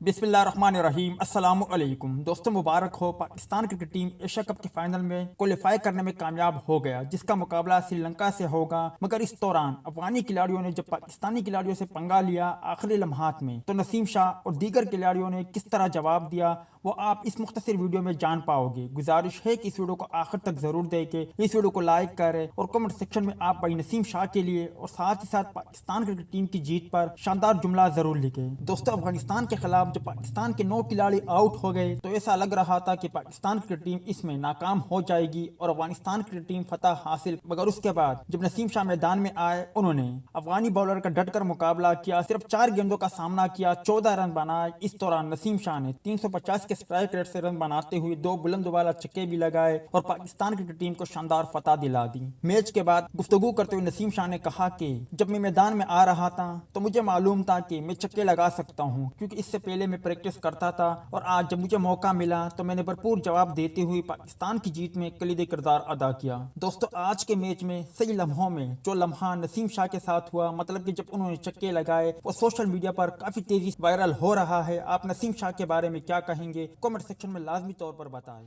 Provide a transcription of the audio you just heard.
बिस्मिल्लाहिर्रहमानिर्रहीम अस्सलाम वालेकुम दोस्तों, मुबारक हो। Pakistan cricket team Asia cup के फाइनल में क्वालिफाई करने में कामयाब हो गया, जिसका मुकाबला श्रीलंका से होगा। मगर इस दौरान अफगानी खिलाड़ियों ने जब पाकिस्तानी खिलाड़ियों से पंगा लिया आखिरी लम्हात में, तो नसीम शाह और दीगर खिलाड़ियों ने किस तरह जवाब दिया वो आप इस मुख्तसर वीडियो में जान पाओगे। गुजारिश है कि इस वीडियो को आखिर तक जरूर देखें, इस वीडियो को लाइक करें और कमेंट सेक्शन में आप भाई नसीम शाह के लिए और साथ ही साथ पाकिस्तान क्रिकेट टीम की जीत पर शानदार जुमला जरूर लिखें। दोस्तों, अफगानिस्तान के खिलाफ जब पाकिस्तान के 9 खिलाड़ी आउट हो गए तो ऐसा लग रहा था कि पाकिस्तान क्रिकेट टीम इसमें नाकाम हो जाएगी और अफगानिस्तान क्रिकेट टीम फतह हासिल। मगर उसके बाद जब नसीम शाह मैदान में आए, उन्होंने अफगानी बॉलर का डटकर मुकाबला किया, सिर्फ 4 गेंदों का सामना किया, 14 रन बनाए। इस दौरान नसीम शाह ने 350 के स्ट्राइक रेट से रन बनाते हुए 2 बुलंद वाला छक्के भी लगाए और पाकिस्तान क्रिकेट टीम को शानदार फतह दिला दी। मैच के बाद गुफ्तगू करते हुए नसीम शाह ने कहा कि जब मैं मैदान में आ रहा था तो मुझे मालूम था कि मैं छक्के लगा सकता हूं, क्योंकि इससे पहले मैं प्रैक्टिस करता था और आज जब मुझे मौका मिला तो मैंने भरपूर जवाब देते हुए पाकिस्तान की जीत में कलीदी किरदार अदा किया। दोस्तों, आज के मैच में सही लम्हों में जो लम्हा नसीम शाह के साथ हुआ, मतलब कि जब उन्होंने छक्के लगाए, वो सोशल मीडिया पर काफी तेजी से वायरल हो रहा है। आप नसीम शाह के बारे में क्या कहेंगे? कमेंट सेक्शन में लाजमी तौर पर बताएं।